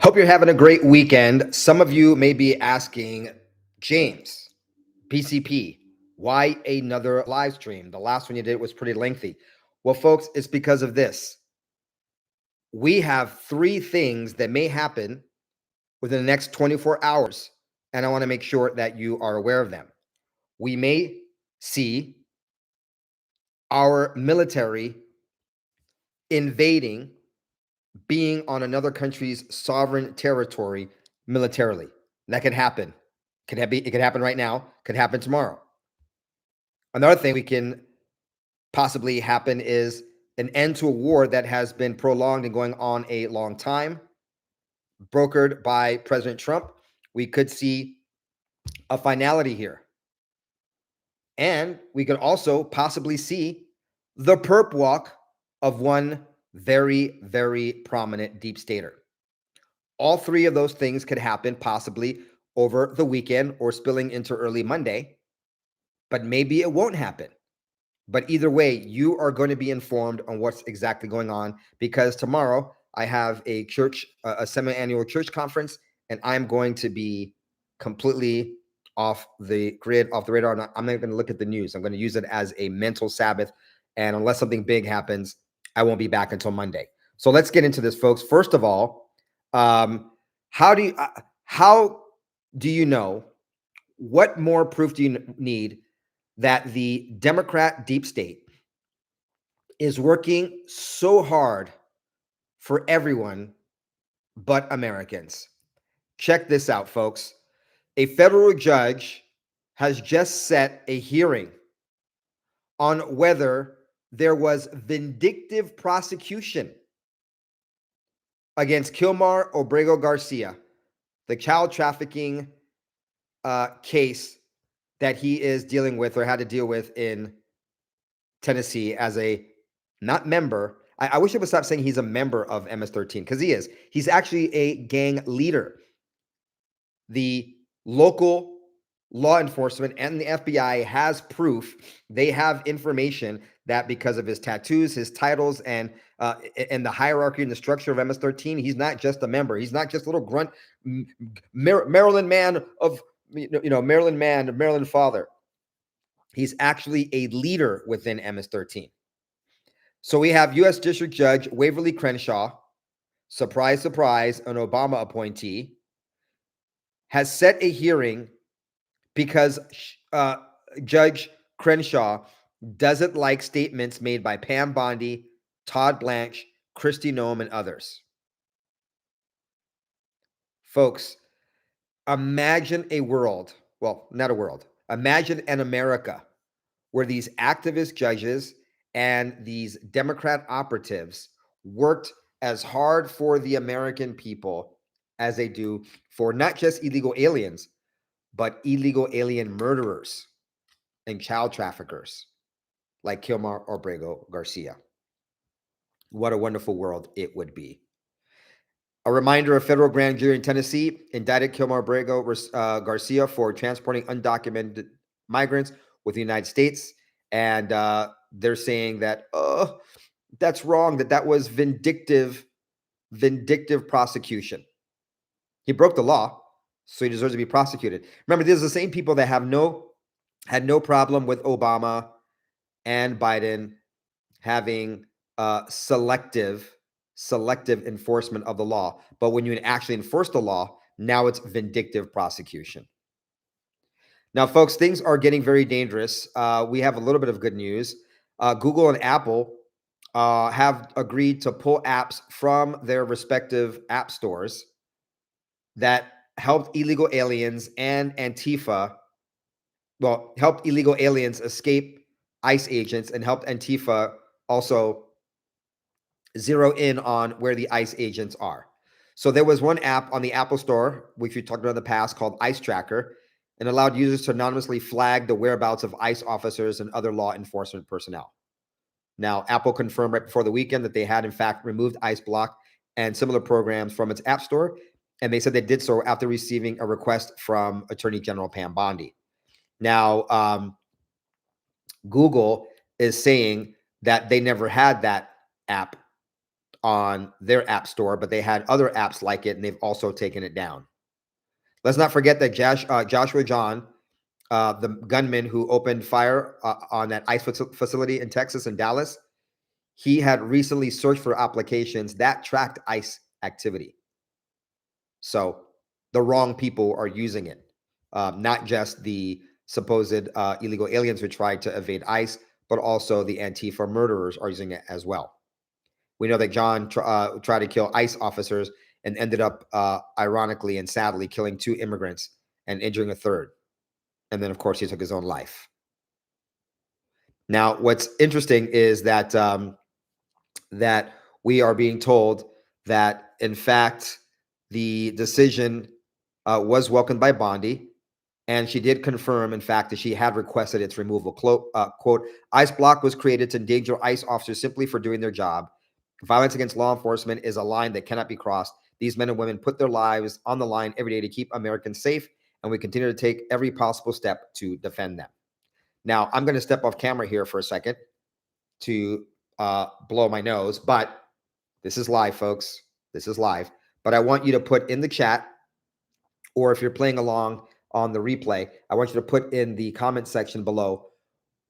Hope you're having a great weekend. Some of you may be asking, James, PCP, why another live stream? The last one you did was pretty lengthy. Well, folks, it's because of this. We have three things that may happen within the next 24 hours, and I want to make sure that you are aware of them. We may see our military invading, being on another country's sovereign territory militarily. That could happen. It could happen right now, could happen tomorrow. Another thing we can possibly happen is an end to a war that has been prolonged and going on a long time, brokered by President Trump. We could see a finality here. And we could also possibly see the perp walk of one very, very prominent deep stater. All three of those things could happen possibly over the weekend or spilling into early Monday, but maybe it won't happen. But either way, you are going to be informed on what's exactly going on, because tomorrow I have a semi-annual church conference, and I'm going to be completely off the grid, off the radar. I'm not going to look at the news. I'm going to use it as a mental Sabbath. And unless something big happens, I won't be back until Monday. So let's get into this, folks. First of all, how do you know, what more proof do you need that the Democrat deep state is working so hard for everyone but Americans? Check this out, folks. A federal judge has just set a hearing on whether there was vindictive prosecution against Obrego Garcia, the child trafficking case that he is dealing with or had to deal with in Tennessee as a not member. I wish I would stop saying he's a member of MS-13, because he is. He's actually a gang leader. The local law enforcement and the FBI has proof. They have information that because of his tattoos, his titles, and the hierarchy and the structure of MS-13, he's not just a member. He's not just a little grunt Maryland man of Maryland father. He's actually a leader within MS-13. So we have U.S. District Judge Waverly Crenshaw, surprise, surprise, an Obama appointee, has set a hearing because Judge Crenshaw doesn't like statements made by Pam Bondi, Todd Blanche, Kristi Noem, and others. Folks, imagine a world, well, not a world, imagine an America where these activist judges and these Democrat operatives worked as hard for the American people as they do for not just illegal aliens, but illegal alien murderers and child traffickers like Obrego Garcia. What a wonderful world it would be. A reminder: a federal grand jury in Tennessee indicted Obrego Garcia for transporting undocumented migrants with the United States. And they're saying that, that's wrong, that was vindictive prosecution. He broke the law, so he deserves to be prosecuted. Remember, these are the same people that had no problem with Obama and Biden having selective enforcement of the law. But when you actually enforce the law, now it's vindictive prosecution. Now, folks, things are getting very dangerous. We have a little bit of good news. Google and Apple have agreed to pull apps from their respective app stores that helped illegal aliens and Antifa, helped illegal aliens escape ICE agents, and helped Antifa also zero in on where the ICE agents are. So there was one app on the Apple Store, which we talked about in the past, called ICE Tracker, and allowed users to anonymously flag the whereabouts of ICE officers and other law enforcement personnel. Now, Apple confirmed right before the weekend that they had, in fact, removed ICE Block and similar programs from its app store, and they said they did so after receiving a request from Attorney General Pam Bondi. Now, Google is saying that they never had that app on their app store, but they had other apps like it, and they've also taken it down. Let's not forget that Joshua John, the gunman who opened fire on that ICE facility in Texas and Dallas, he had recently searched for applications that tracked ICE activity. So the wrong people are using it, not just the supposed illegal aliens who tried to evade ICE, but also the Antifa murderers are using it as well. We know that John tried to kill ICE officers and ended up, ironically and sadly, killing 2 immigrants and injuring a third. And then, of course, he took his own life. Now, what's interesting is that that we are being told that, in fact, the decision was welcomed by Bondi, and she did confirm, in fact, that she had requested its removal. Quote, ICE block was created to endanger ICE officers simply for doing their job. Violence against law enforcement is a line that cannot be crossed. These men and women put their lives on the line every day to keep Americans safe, and we continue to take every possible step to defend them. Now, I'm going to step off camera here for a second to blow my nose, but this is live, folks. This is live. But I want you to put in the chat, or if you're playing along on the replay, I want you to put in the comment section below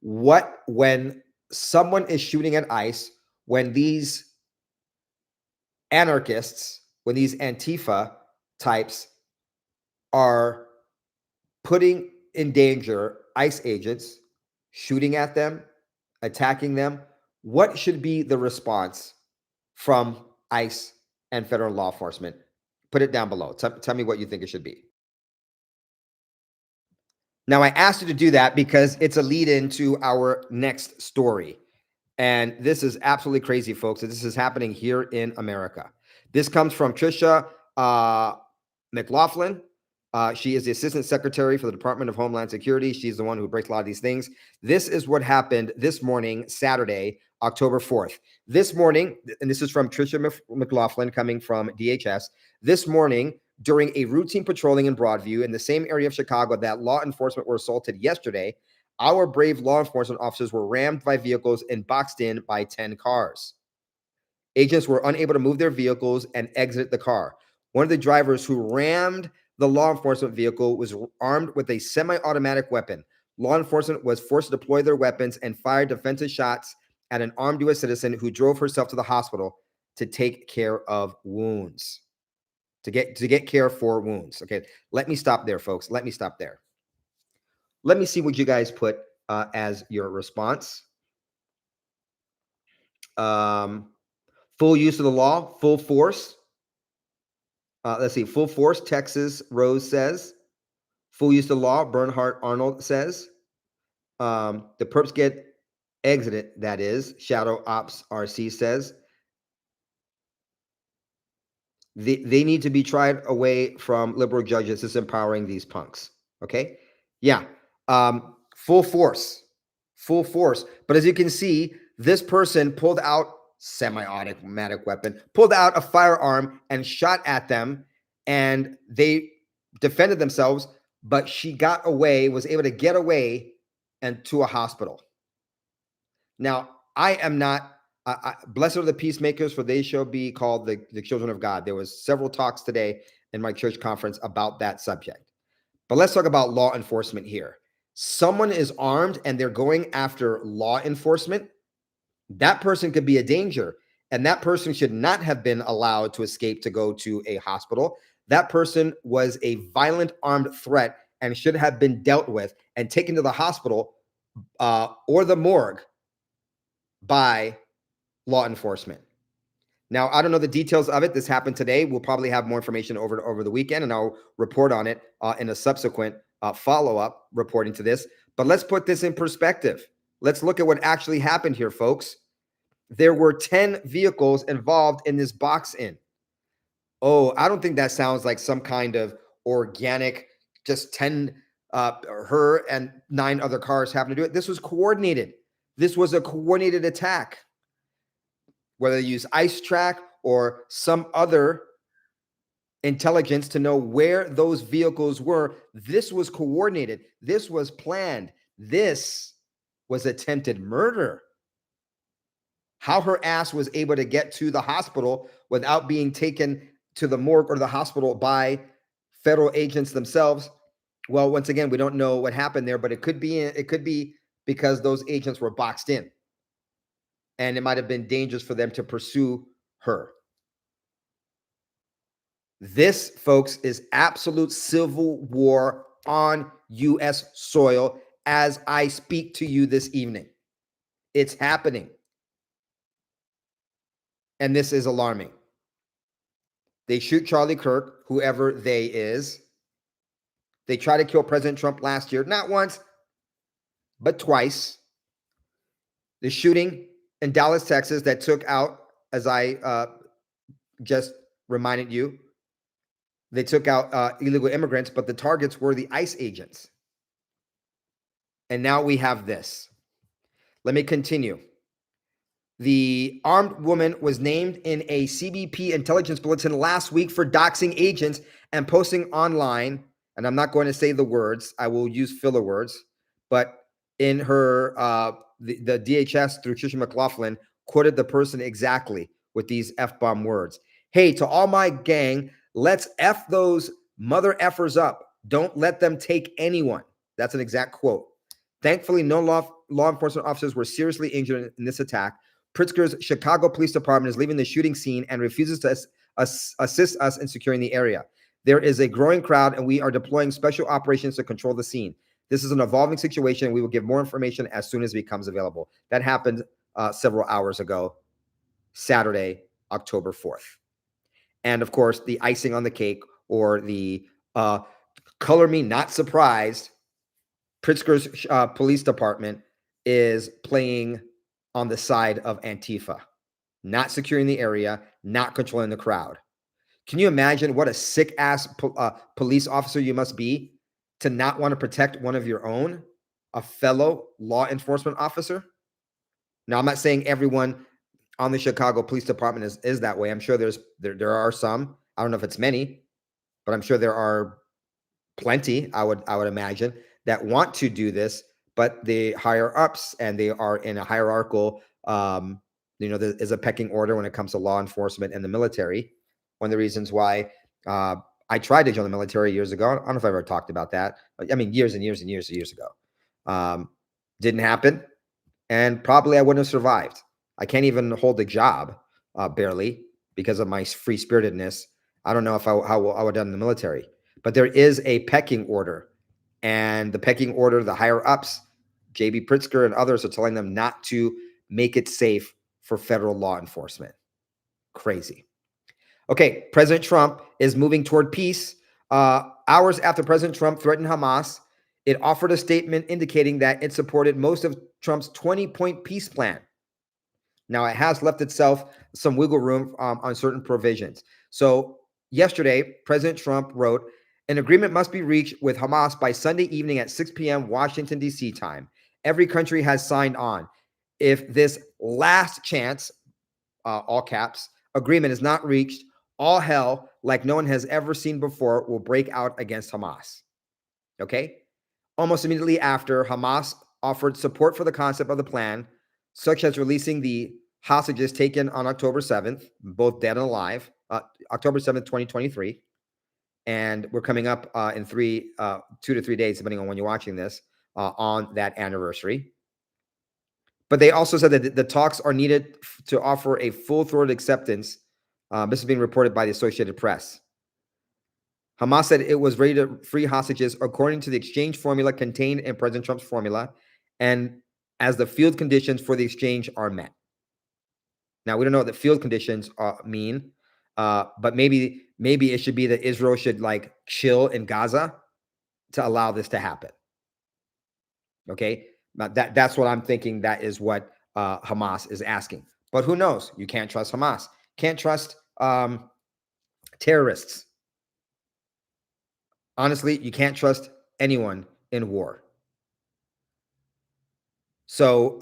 when someone is shooting at ICE, when these anarchists, when these Antifa types are putting in danger ICE agents, shooting at them, attacking them, what should be the response from ICE and federal law enforcement? Put it down below. Tell me what you think it should be. Now, I asked you to do that because it's a lead into our next story. And this is absolutely crazy, folks. This is happening here in America. This comes from Tricia McLaughlin. She is the Assistant Secretary for the Department of Homeland Security. She's the one who breaks a lot of these things. This is what happened this morning, Saturday, October 4th. This morning, and this is from Tricia McLaughlin coming from DHS. This morning, during a routine patrolling in Broadview in the same area of Chicago that law enforcement were assaulted yesterday, our brave law enforcement officers were rammed by vehicles and boxed in by 10 cars. Agents were unable to move their vehicles and exit the car. One of the drivers who rammed the law enforcement vehicle was armed with a semi-automatic weapon. Law enforcement was forced to deploy their weapons and fired defensive shots at an armed U.S. citizen who drove herself to the hospital to take care of wounds, to get care for wounds. Okay, let me stop there, folks. Let me stop there. Let me see what you guys put as your response. Full use of the law, full force. Let's see, full force, Texas Rose says. Full use of the law, Bernhardt Arnold says. The perps get exited, that is, Shadow Ops RC says. They need to be tried away from liberal judges. It's empowering these punks. Okay? Yeah. Full force. Full force. But as you can see, this person pulled out semi-automatic weapon, pulled out a firearm and shot at them, and they defended themselves, but she got away, was able to get away and to a hospital. Now, I am not, blessed are the peacemakers, for they shall be called the children of God. There was several talks today in my church conference about that subject. But let's talk about law enforcement here. Someone is armed and they're going after law enforcement. That person could be a danger, and that person should not have been allowed to escape to go to a hospital. That person was a violent armed threat and should have been dealt with and taken to the hospital or the morgue by law enforcement. Now, I don't know the details of it. This happened today. We'll probably have more information over the weekend, and I'll report on it in a subsequent follow-up reporting to this. But let's put this in perspective. Let's look at what actually happened here, folks. There were 10 vehicles involved in this box-in. Oh, I don't think that sounds like some kind of organic, just 10, her and 9 other cars having to do it. This was coordinated. This was a coordinated attack. Whether they use ICE track or some other intelligence to know where those vehicles were, this was coordinated. This was planned. This was attempted murder. How her ass was able to get to the hospital without being taken to the morgue or the hospital by federal agents themselves. Well, once again, we don't know what happened there, but it could be because those agents were boxed in, and it might have been dangerous for them to pursue her. This, folks, is absolute civil war on U.S. soil as I speak to you this evening. It's happening. And this is alarming. They shoot Charlie Kirk, whoever they is. They tried to kill President Trump last year, not once, but twice. The shooting in Dallas, Texas, that took out, as I just reminded you, they took out illegal immigrants, but the targets were the ICE agents. And now we have this. Let me continue. The armed woman was named in a CBP intelligence bulletin last week for doxing agents and posting online. And I'm not going to say the words. I will use filler words. But in her, the DHS through Tricia McLaughlin quoted the person exactly with these F-bomb words. Hey, to all my gang, let's F those mother effers up. Don't let them take anyone. That's an exact quote. Thankfully, no law enforcement officers were seriously injured in this attack. Pritzker's Chicago Police Department is leaving the shooting scene and refuses to assist us in securing the area. There is a growing crowd, and we are deploying special operations to control the scene. This is an evolving situation, and we will give more information as soon as it becomes available. That happened several hours ago, Saturday, October 4th. And, of course, the icing on the cake, or the color me not surprised, Pritzker's police department is playing on the side of Antifa, not securing the area, not controlling the crowd. Can you imagine what a sick-ass police officer you must be to not want to protect one of your own, a fellow law enforcement officer? Now, I'm not saying everyone on the Chicago Police Department is that way. I'm sure there are some. I don't know if it's many, but I'm sure there are plenty, I would imagine, that want to do this, but the higher ups, and they are in a hierarchical, there is a pecking order when it comes to law enforcement and the military. One of the reasons why I tried to join the military years ago, I don't know if I ever talked about that. I mean, years and years and years and years ago. Didn't happen, and probably I wouldn't have survived. I can't even hold a job, barely, because of my free-spiritedness. I don't know if how I would have done in the military. But there is a pecking order, and the pecking order, the higher ups, J.B. Pritzker and others, are telling them not to make it safe for federal law enforcement. Crazy. Okay, President Trump is moving toward peace. Hours after President Trump threatened Hamas, it offered a statement indicating that it supported most of Trump's 20-point peace plan. Now, it has left itself some wiggle room on certain provisions. So yesterday, President Trump wrote, an agreement must be reached with Hamas by Sunday evening at 6 p.m. Washington, D.C. time. Every country has signed on. If this last chance, all caps, agreement is not reached, all hell, like no one has ever seen before, will break out against Hamas. Okay? Almost immediately after, Hamas offered support for the concept of the plan, such as releasing the hostages taken on October 7th, both dead and alive, October 7th, 2023. And we're coming up in 2 to 3 days, depending on when you're watching this, on that anniversary. But they also said that the talks are needed to offer a full-throated acceptance. This is being reported by the Associated Press. Hamas said it was ready to free hostages according to the exchange formula contained in President Trump's formula, and as the field conditions for the exchange are met. Now, we don't know what the field conditions mean, but maybe it should be that Israel should chill in Gaza to allow this to happen. Okay, that's what I'm thinking. That is what Hamas is asking. But who knows? You can't trust Hamas. Can't trust terrorists. Honestly, you can't trust anyone in war. So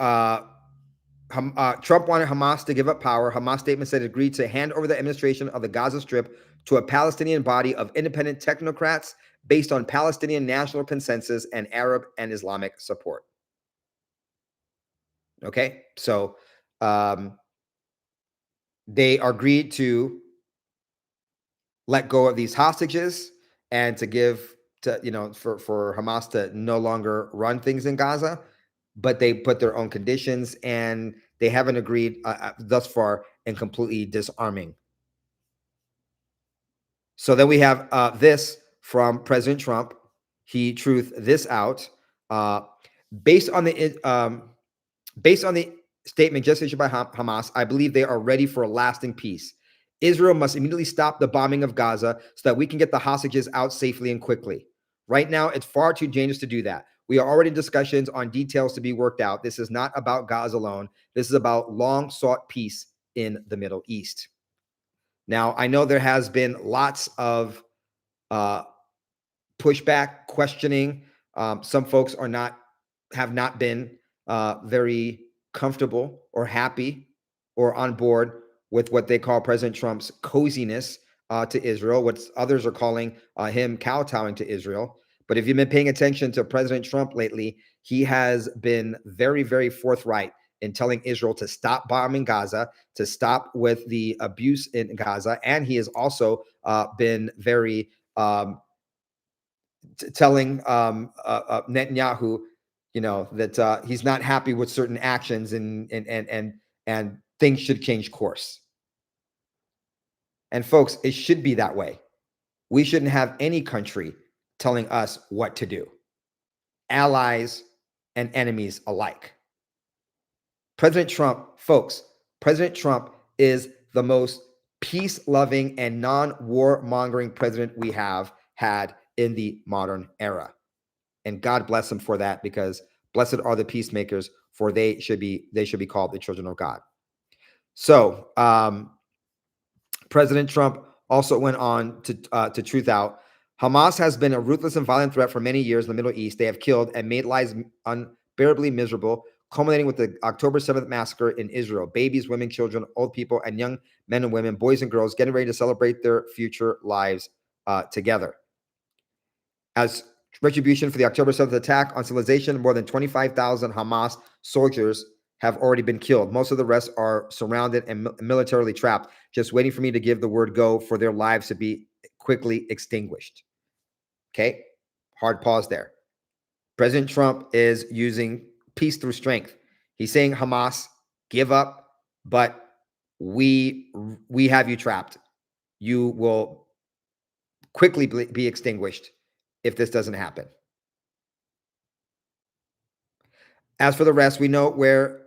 Trump wanted Hamas to give up power. Hamas statement said it agreed to hand over the administration of the Gaza Strip to a Palestinian body of independent technocrats based on Palestinian national consensus and Arab and Islamic support. Okay, so they agreed to let go of these hostages and to give to, for Hamas to no longer run things in Gaza, but they put their own conditions and they haven't agreed thus far in completely disarming. So then we have this from President Trump. He truthed this out uh, based on the statement just issued by Hamas. I believe they are ready for a lasting peace. Israel must immediately stop the bombing of Gaza so that we can get the hostages out safely and quickly. Right now, it's far too dangerous to do that. We are already in discussions on details to be worked out. This is not about Gaza alone. This is about long sought peace in the Middle East. Now, I know there has been lots of pushback, questioning. Some folks have not been very comfortable or happy or on board with what they call President Trump's coziness to Israel, what others are calling him kowtowing to Israel. But if you've been paying attention to President Trump lately, he has been very, very forthright in telling Israel to stop bombing Gaza, to stop with the abuse in Gaza. And he has also been very telling Netanyahu, that he's not happy with certain actions and things should change course. And folks, it should be that way. We shouldn't have any country telling us what to do, allies and enemies alike. President Trump is the most peace-loving and non-war-mongering president we have had in the modern era. And God bless him for that, because blessed are the peacemakers, for they should be called the children of God. So President Trump also went on to truth out. Hamas has been a ruthless and violent threat for many years in the Middle East. They have killed and made lives unbearably miserable, culminating with the October 7th massacre in Israel. Babies, women, children, old people, and young men and women, boys and girls, getting ready to celebrate their future lives together. As retribution for the October 7th attack on civilization, more than 25,000 Hamas soldiers have already been killed. Most of the rest are surrounded and militarily trapped, just waiting for me to give the word go for their lives to be quickly extinguished. Okay, hard pause there. President Trump is using peace through strength. He's saying, Hamas, give up, but we have you trapped. You will quickly be extinguished if this doesn't happen. As for the rest, we know where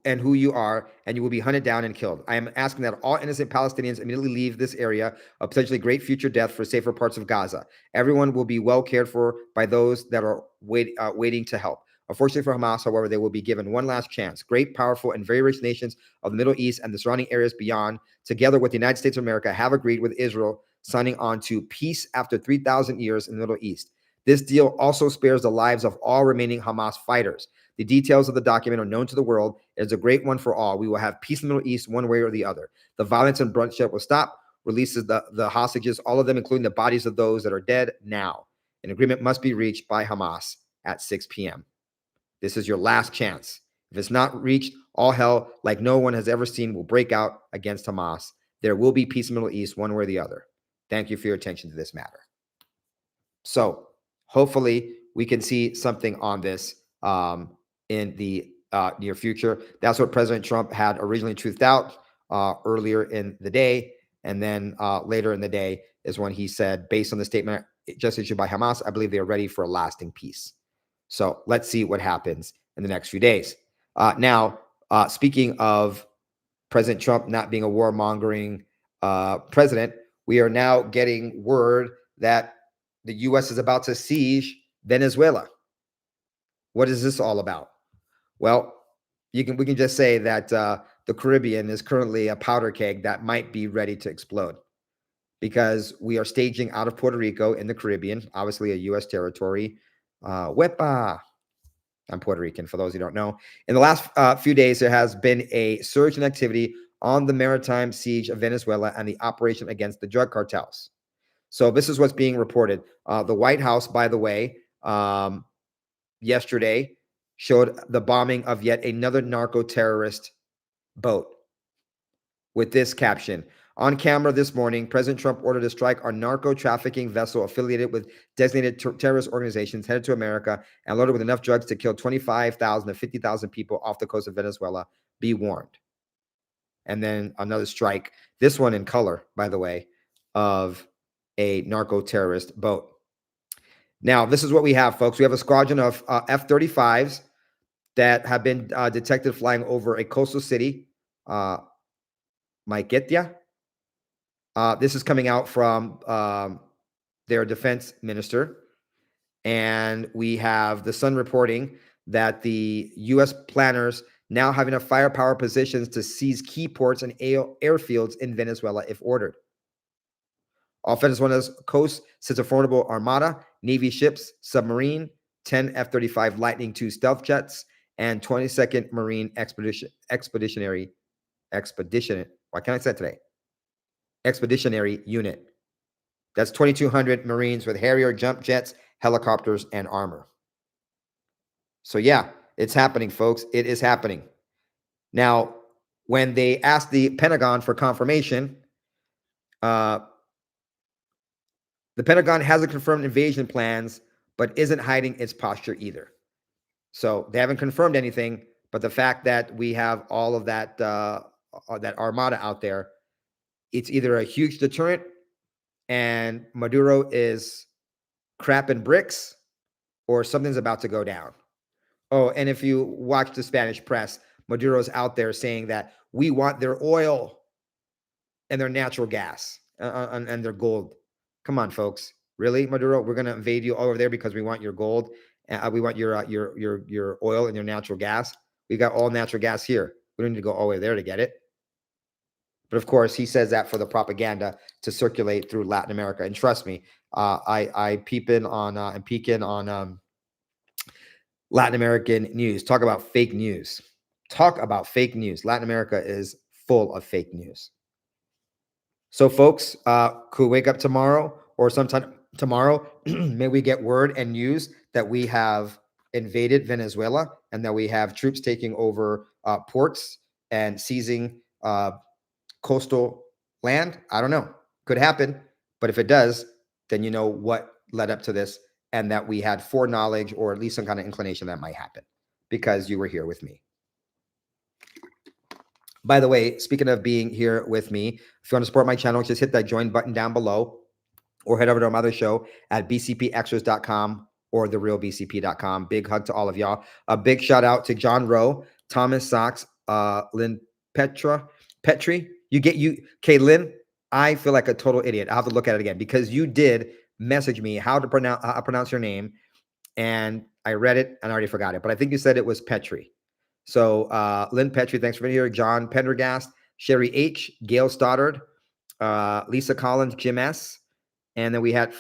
and who you are, and you will be hunted down and killed. I am asking that all innocent Palestinians immediately leave this area of potentially great future death for safer parts of Gaza. Everyone will be well cared for by those that are waiting to help. Unfortunately for Hamas, however, they will be given one last chance. Great, powerful, and very rich nations of the Middle East and the surrounding areas beyond, together with the United States of America, have agreed with Israel, signing on to peace after 3,000 years in the Middle East. This deal also spares the lives of all remaining Hamas fighters. The details of the document are known to the world. It is a great one for all. We will have peace in the Middle East one way or the other. The violence and bloodshed will stop, releases the hostages, all of them, including the bodies of those that are dead now. An agreement must be reached by Hamas at 6 p.m. This is your last chance. If it's not reached, all hell, like no one has ever seen, will break out against Hamas. There will be peace in the Middle East one way or the other. Thank you for your attention to this matter. So hopefully we can see something on this in the near future. That's what President Trump had originally truthed out earlier in the day. And then later in the day is when he said, based on the statement just issued by Hamas, I believe they are ready for a lasting peace. So let's see what happens in the next few days. Now, speaking of President Trump not being a warmongering president, we are now getting word that the U.S. is about to siege Venezuela. What is this all about? Well, we can just say that the Caribbean is currently a powder keg that might be ready to explode, because we are staging out of Puerto Rico in the Caribbean, obviously a U.S. territory. Wepa. I'm Puerto Rican, for those who don't know. In the last few days, there has been a surge in activity on the maritime siege of Venezuela and the operation against the drug cartels. So this is what's being reported. The White House, by the way, yesterday showed the bombing of yet another narco-terrorist boat. with this caption. On camera this morning, President Trump ordered a strike on narco trafficking vessel affiliated with designated terrorist organizations headed to America and loaded with enough drugs to kill 25,000 to 50,000 people off the coast of Venezuela. Be warned. And then another strike, this one in color, by the way, of a narco terrorist boat. Now, this is what we have, folks. We have a squadron of F-35s that have been detected flying over a coastal city, Maiquetía. This is coming out from their defense minister. And we have the Sun reporting that the U.S. planners now have enough firepower positions to seize key ports and airfields in Venezuela if ordered. Off Venezuela's coast sits a formidable armada, Navy ships, submarine, 10 F-35 Lightning II stealth jets, and 22nd Marine Expeditionary Unit. That's 2,200 Marines with Harrier jump jets, helicopters, and armor. So yeah, it's happening, folks. It is happening. Now, when they asked the Pentagon for confirmation, the Pentagon hasn't confirmed invasion plans, but isn't hiding its posture either. So they haven't confirmed anything, but the fact that we have all of that armada out there, it's either a huge deterrent and Maduro is crapping bricks or something's about to go down. Oh, and if you watch the Spanish press, Maduro's out there saying that we want their oil and their natural gas and their gold. Come on, folks. Really, Maduro? We're going to invade you over there because we want your gold. We want your oil and your natural gas. We got all natural gas here. We don't need to go all the way there to get it. But of course, he says that for the propaganda to circulate through Latin America. And trust me, I peek in on Latin American news. Talk about fake news. Latin America is full of fake news. So, folks, could wake up tomorrow or sometime tomorrow, may we get word and news that we have invaded Venezuela and that we have troops taking over ports and seizing coastal land. I don't know. Could happen. But if it does, then you know what led up to this and that we had foreknowledge or at least some kind of inclination that might happen because you were here with me. By the way, speaking of being here with me, if you want to support my channel, just hit that join button down below or head over to my other show at bcpextras.com or therealbcp.com. Big hug to all of y'all. A big shout out to John Rowe, Thomas Sachs, Lynn Petri. Okay, Lynn, I feel like a total idiot. I'll have to look at it again because you did message me how to pronounce your name, and I read it and I already forgot it. But I think you said it was Petri. So Lynn Petri, thanks for being here. John Pendergast, Sherry H, Gail Stoddard, Lisa Collins, Jim S. And then we had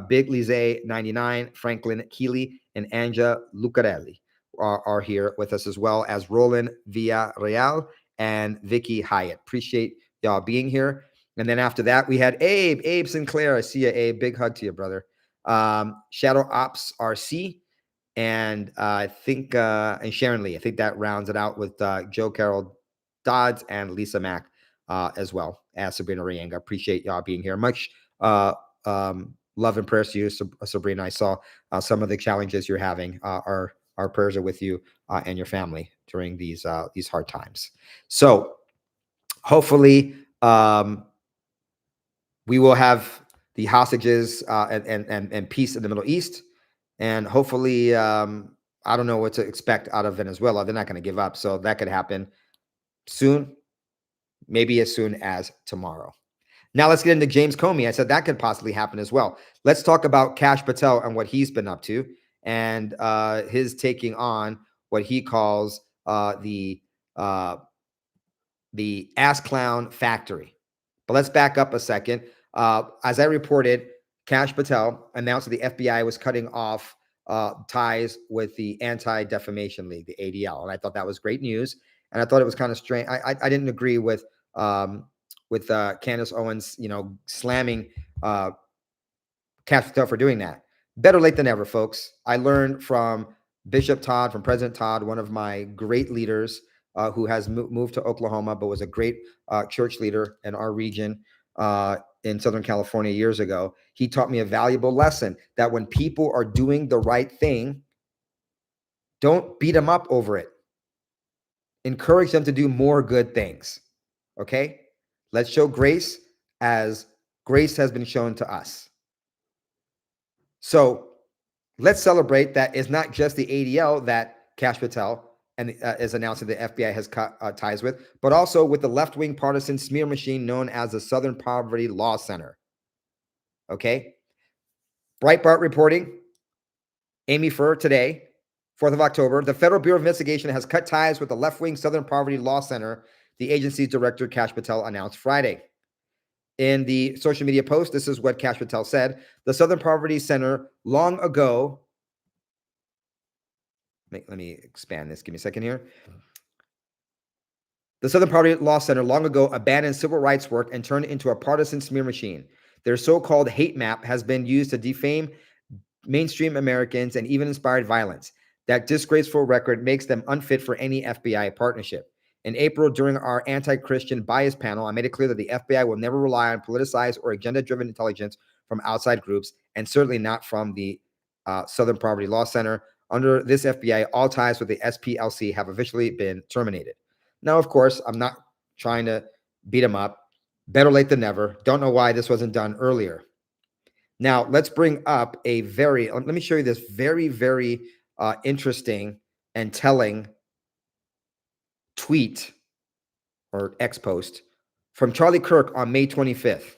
Big Lise 99, Franklin Keeley, and Anja Lucarelli are here with us, as well as Roland Villarreal and Vicky Hyatt. Appreciate y'all being here. And then after that, we had Abe Sinclair. I see you, Abe. Big hug to you, brother. Shadow Ops RC. And I think, and Sharon Lee, I think that rounds it out with Joe Carroll Dodds and Lisa Mack as well as Sabrina Rienga. Appreciate y'all being here. Much love and prayers to you, Sabrina. I saw some of the challenges you're having. Our prayers are with you and your family during these hard times. So hopefully we will have the hostages and peace in the Middle East. And hopefully, I don't know what to expect out of Venezuela. They're not going to give up. So that could happen soon, maybe as soon as tomorrow. Now let's get into James Comey. I said that could possibly happen as well. Let's talk about Kash Patel and what he's been up to and his taking on what he calls the ass clown factory. But let's back up a second. As I reported, Kash Patel announced that the FBI was cutting off ties with the Anti-Defamation League, the ADL, and I thought that was great news. And I thought it was kind of strange. I didn't agree with Candace Owens, slamming Kash Patel for doing that. Better late than never, folks. I learned from Bishop Todd, from President Todd, one of my great leaders, who has moved to Oklahoma, but was a great church leader in our region in Southern California years ago. He taught me a valuable lesson that when people are doing the right thing, don't beat them up over it. Encourage them to do more good things. Okay? Let's show grace as grace has been shown to us. So let's celebrate that it's not just the ADL that Kash Patel is announcing the FBI has cut ties with, but also with the left-wing partisan smear machine known as the Southern Poverty Law Center. Okay? Breitbart reporting, Amy Furr today, 4th of October, the Federal Bureau of Investigation has cut ties with the left-wing Southern Poverty Law Center, the agency's director, Kash Patel, announced Friday. In the social media post, this is what Kash Patel said. The Southern Poverty Center long ago, let me expand this, give me a second here. The Southern Poverty Law Center long ago abandoned civil rights work and turned it into a partisan smear machine. Their so-called hate map has been used to defame mainstream Americans and even inspired violence. That disgraceful record makes them unfit for any FBI partnership. In April, during our anti-Christian bias panel, I made it clear that the FBI will never rely on politicized or agenda-driven intelligence from outside groups, and certainly not from the Southern Poverty Law Center. Under this FBI, all ties with the SPLC have officially been terminated. Now, of course, I'm not trying to beat them up. Better late than never. Don't know why this wasn't done earlier. Now, let's bring up let me show you this very, very interesting and telling tweet or X post from Charlie Kirk on May 25th.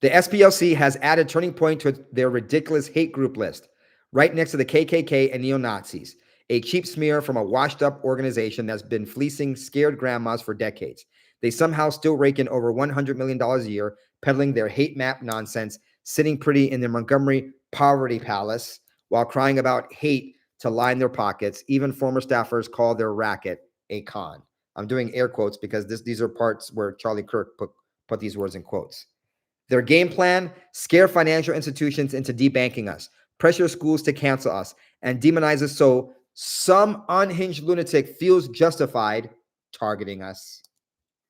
The SPLC has added Turning Point to their ridiculous hate group list, right next to the KKK and neo-Nazis, a cheap smear from a washed-up organization that's been fleecing scared grandmas for decades. They somehow still rake in over $100 million a year, peddling their hate map nonsense, sitting pretty in their Montgomery poverty palace while crying about hate to line their pockets. Even former staffers call their racket a con. I'm doing air quotes because these are parts where Charlie Kirk put these words in quotes. Their game plan, scare financial institutions into debanking us, pressure schools to cancel us, and demonize us so some unhinged lunatic feels justified targeting us.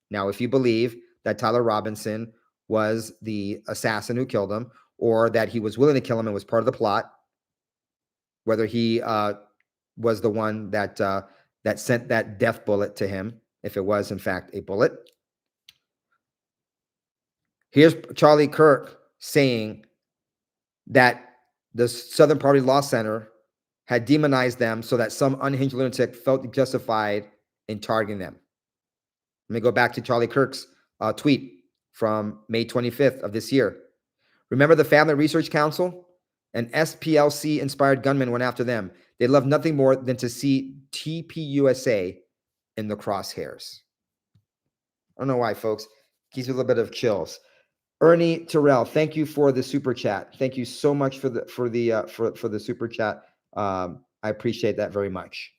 Now, if you believe that Tyler Robinson was the assassin who killed him, or that he was willing to kill him and was part of the plot, whether he was the one that sent that death bullet to him, if it was in fact a bullet. Here's Charlie Kirk saying that the Southern Poverty Law Center had demonized them so that some unhinged lunatic felt justified in targeting them. Let me go back to Charlie Kirk's tweet from May 25th of this year. Remember the Family Research Council? An SPLC-inspired gunman went after them. They loved nothing more than to see TPUSA in the crosshairs. I don't know why, folks. Gives you a little bit of chills. Ernie Terrell, thank you for the super chat. Thank you so much for the super chat. I appreciate that very much.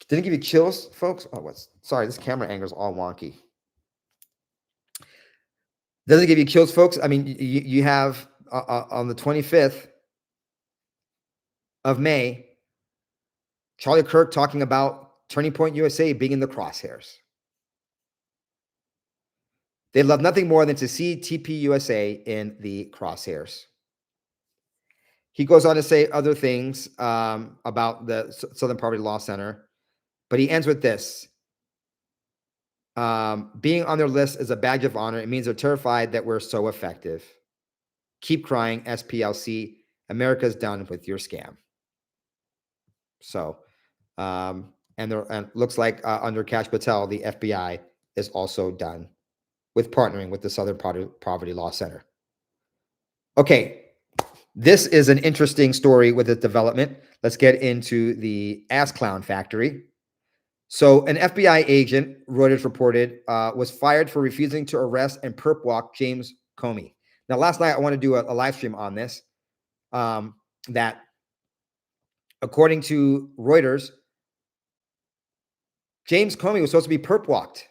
Did it give you chills, folks? Oh, sorry, this camera angle is all wonky. Does it give you chills, folks? I mean, you have on the 25th of May, Charlie Kirk talking about Turning Point USA being in the crosshairs. They love nothing more than to see TPUSA in the crosshairs. He goes on to say other things about the Southern Poverty Law Center, but he ends with this. Being on their list is a badge of honor. It means they're terrified that we're so effective. Keep crying, SPLC. America's done with your scam. So, and looks like under Kash Patel, the FBI is also done with partnering with the Southern Poverty Law Center. Okay, this is an interesting story with the development. Let's get into the ass clown factory. So an FBI agent, Reuters reported, was fired for refusing to arrest and perp walk James Comey. Now, last night, I want to do a live stream on this, that according to Reuters, James Comey was supposed to be perp walked.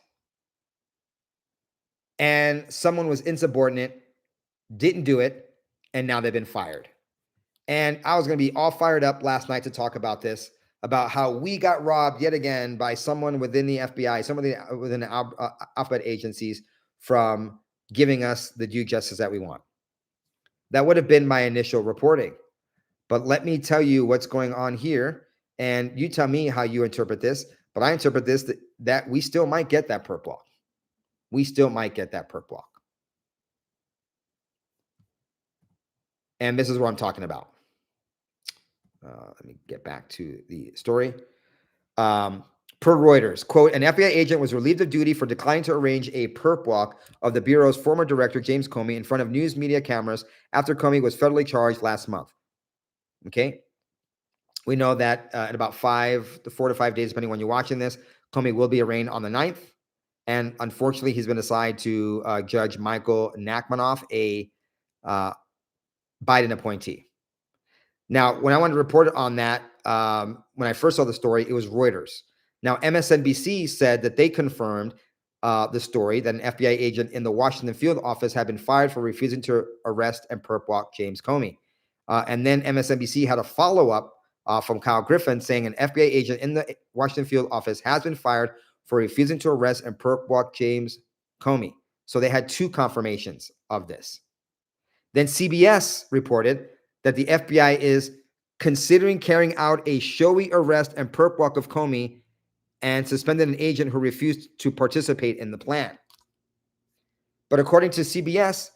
And someone was insubordinate, didn't do it, and now they've been fired. And I was going to be all fired up last night to talk about this, about how we got robbed yet again by someone within the FBI, someone within the alphabet agencies from giving us the due justice that we want. That would have been my initial reporting. But let me tell you what's going on here. And you tell me how you interpret this. But I interpret this that we still might get that perp walk. We still might get that perp walk. And this is what I'm talking about. Let me get back to the story. Per Reuters, quote, an FBI agent was relieved of duty for declining to arrange a perp walk of the Bureau's former director, James Comey, in front of news media cameras after Comey was federally charged last month. Okay. We know that in about 4 to 5 days, depending on when you're watching this, Comey will be arraigned on the 9th. And unfortunately, he's been assigned to Judge Michael Nachmanoff, a Biden appointee. Now, when I wanted to report on that, when I first saw the story, it was Reuters. Now, MSNBC said that they confirmed the story that an FBI agent in the Washington field office had been fired for refusing to arrest and perp walk James Comey. And then MSNBC had a follow-up from Kyle Griffin saying an FBI agent in the Washington field office has been fired for refusing to arrest and perp walk James Comey. So they had two confirmations of this. Then CBS reported that the FBI is considering carrying out a showy arrest and perp walk of Comey and suspended an agent who refused to participate in the plan. But according to CBS,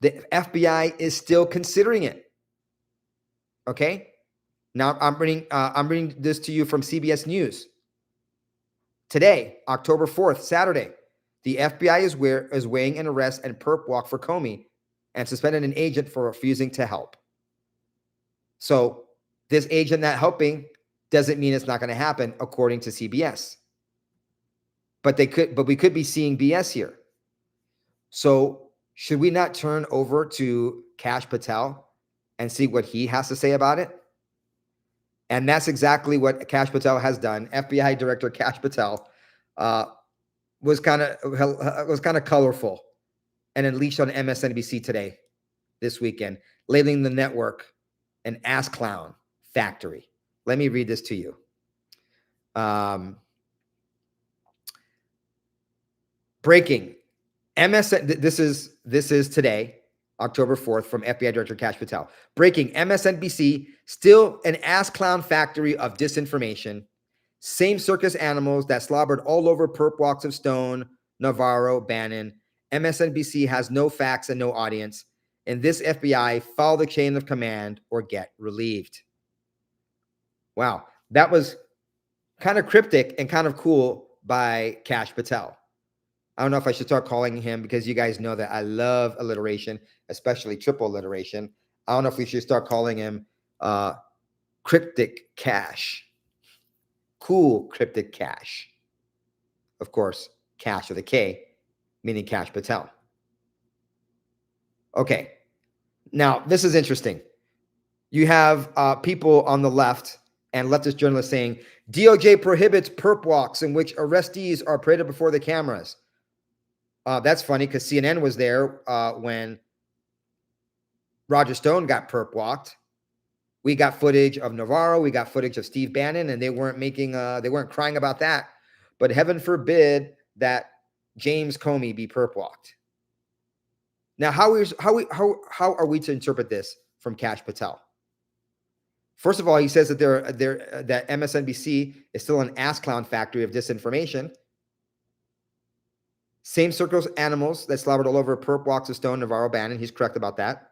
the FBI is still considering it. Okay? Now I'm reading this to you from CBS News. Today, October 4th, Saturday, the FBI is weighing an arrest and perp walk for Comey and suspended an agent for refusing to help. So this agent not helping doesn't mean it's not going to happen, according to CBS. But we could be seeing BS here. So should we not turn over to Kash Patel and see what he has to say about it? And that's exactly what Kash Patel has done. FBI Director Kash Patel was kind of colorful and unleashed on MSNBC today, this weekend, labeling the network an ass clown factory. Let me read this to you. Breaking. This is today, October 4th, from FBI Director Kash Patel. Breaking. MSNBC, still an ass clown factory of disinformation. Same circus animals that slobbered all over perp walks of Stone, Navarro, Bannon. MSNBC has no facts and no audience. In this FBI, follow the chain of command or get relieved. Wow. That was kind of cryptic and kind of cool by Kash Patel. I don't know if I should start calling him, because you guys know that I love alliteration, especially triple alliteration. I don't know if we should start calling him Cryptic Kash. Cool Cryptic Kash. Of course, Kash with a K, meaning Kash Patel. Okay. Now, this is interesting. You have people on the left and leftist journalists saying, DOJ prohibits perp walks in which arrestees are paraded before the cameras. That's funny, because CNN was there when Roger Stone got perp walked. We got footage of Navarro. We got footage of Steve Bannon, and they weren't crying about that. But heaven forbid that James Comey be perp walked. Now, how are we to interpret this from Kash Patel? First of all, he says that that MSNBC is still an ass clown factory of disinformation. Same circus animals that slobbered all over perp walks of Stone, Navarro, Bannon. He's correct about that.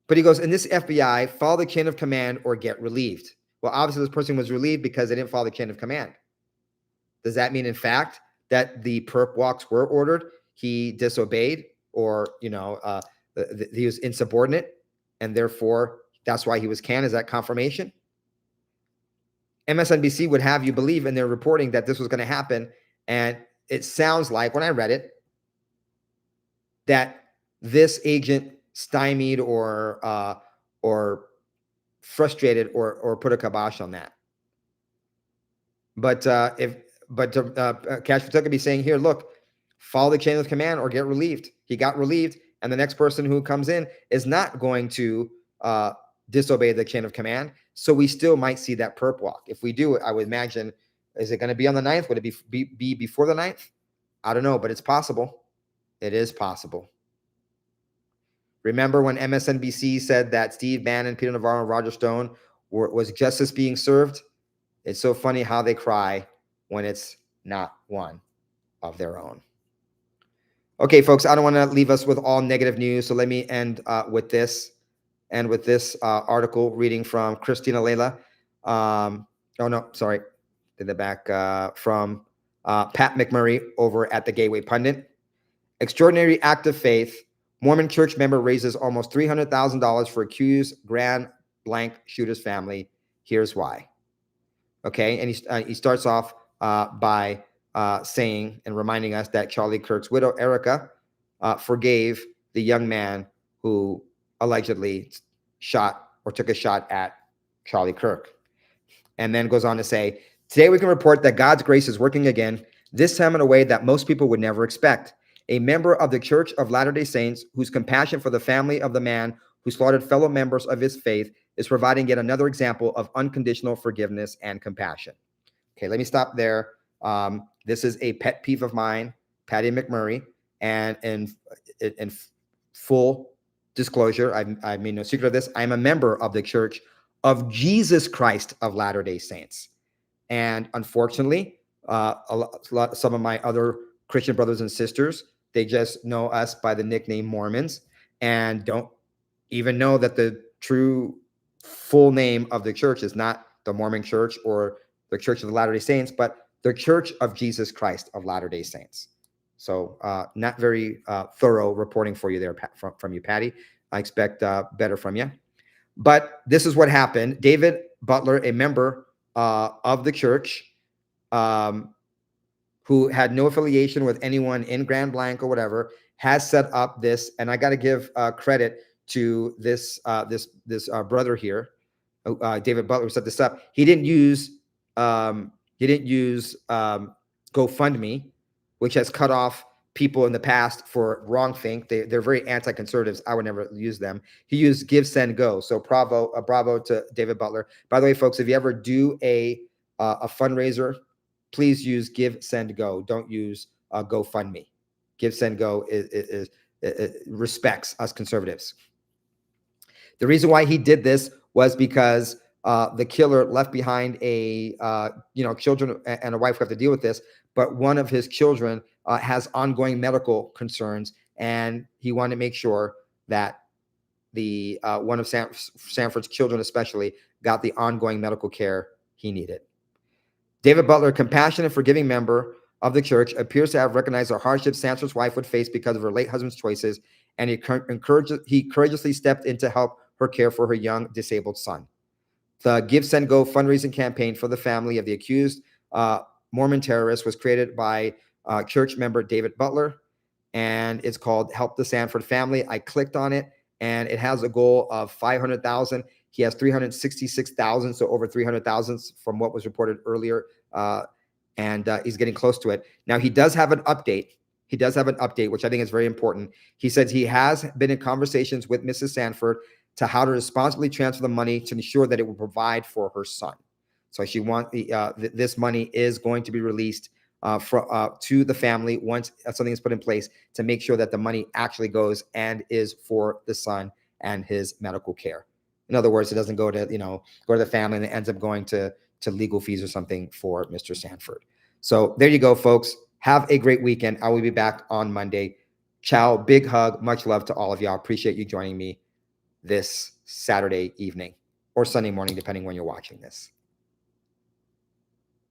But he goes, in this FBI, follow the chain of command or get relieved. Well, obviously this person was relieved because they didn't follow the chain of command. Does that mean, in fact, that the perp walks were ordered? He disobeyed, or, he was insubordinate, and therefore that's why he was canned? Is that confirmation? MSNBC would have you believe in their reporting that this was going to happen. And it sounds like, when I read it, that this agent stymied or frustrated or put a kibosh on that. But Kash Patel could be saying here, look, follow the chain of command or get relieved. He got relieved, and the next person who comes in is not going to disobey the chain of command. So we still might see that perp walk. If we do, I would imagine, is it going to be on the 9th? Would it be before the 9th? I don't know, but it's possible. It is possible. Remember when MSNBC said that Steve Bannon, Peter Navarro, and Roger Stone was justice being served? It's so funny how they cry when it's not one of their own. Okay, folks, I don't want to leave us with all negative news, so let me end with this. And with this article reading from Christina Layla. Oh, no, sorry. In the back from Pat McMurray over at the Gateway Pundit. Extraordinary act of faith. Mormon church member raises almost $300,000 for accused Grand Blanc shooter's family. Here's why. Okay, and he starts off by saying and reminding us that Charlie Kirk's widow, Erica, forgave the young man who allegedly shot or took a shot at Charlie Kirk. And then goes on to say, today we can report that God's grace is working again, this time in a way that most people would never expect. A member of the Church of Latter-day Saints, whose compassion for the family of the man who slaughtered fellow members of his faith, is providing yet another example of unconditional forgiveness and compassion. Okay, let me stop there. This is a pet peeve of mine, Patty McMurray, and in full disclosure, I mean no secret of this, I'm a member of the Church of Jesus Christ of Latter-day Saints. And unfortunately, some of my other Christian brothers and sisters, they just know us by the nickname Mormons and don't even know that the true full name of the church is not the Mormon Church or the Church of the Latter-day Saints, but the Church of Jesus Christ of Latter-day Saints. So not very thorough reporting for you there from you, Patty. I expect better from you. But this is what happened. David Butler, a member of the church, who had no affiliation with anyone in Grand Blanc or whatever, has set up this. And I got to give credit to this brother here, David Butler, who set this up. He didn't use GoFundMe, which has cut off people in the past for wrongthink. They're very anti-conservatives. I would never use them. He used Give, Send, Go. So bravo to David Butler. By the way, folks, if you ever do a fundraiser, please use Give, Send, Go. Don't use GoFundMe. Give, Send, Go is respects us conservatives. The reason why he did this was because the killer left behind children and a wife who have to deal with this. But one of his children has ongoing medical concerns, and he wanted to make sure that the one of Sanford's children especially got the ongoing medical care he needed. David Butler, a compassionate, forgiving member of the church, appears to have recognized the hardships Sanford's wife would face because of her late husband's choices, and he courageously stepped in to help her care for her young disabled son. The Give, Send, Go fundraising campaign for the family of the accused Mormon terrorist was created by church member David Butler, and it's called Help the Sanford Family. I clicked on it, and it has a goal of 500,000. He has 366,000, so over 300,000 from what was reported earlier, and he's getting close to it. Now, he does have an update. He does have an update, which I think is very important. He says he has been in conversations with Mrs. Sanford to how to responsibly transfer the money to ensure that it will provide for her son. So she wants this money is going to be released to the family once something is put in place to make sure that the money actually goes and is for the son and his medical care. In other words, it doesn't go to the family and it ends up going to legal fees or something for Mr. Sanford. So there you go, folks. Have a great weekend. I will be back on Monday. Ciao. Big hug. Much love to all of y'all. Appreciate you joining me this Saturday evening or Sunday morning, depending when you're watching this.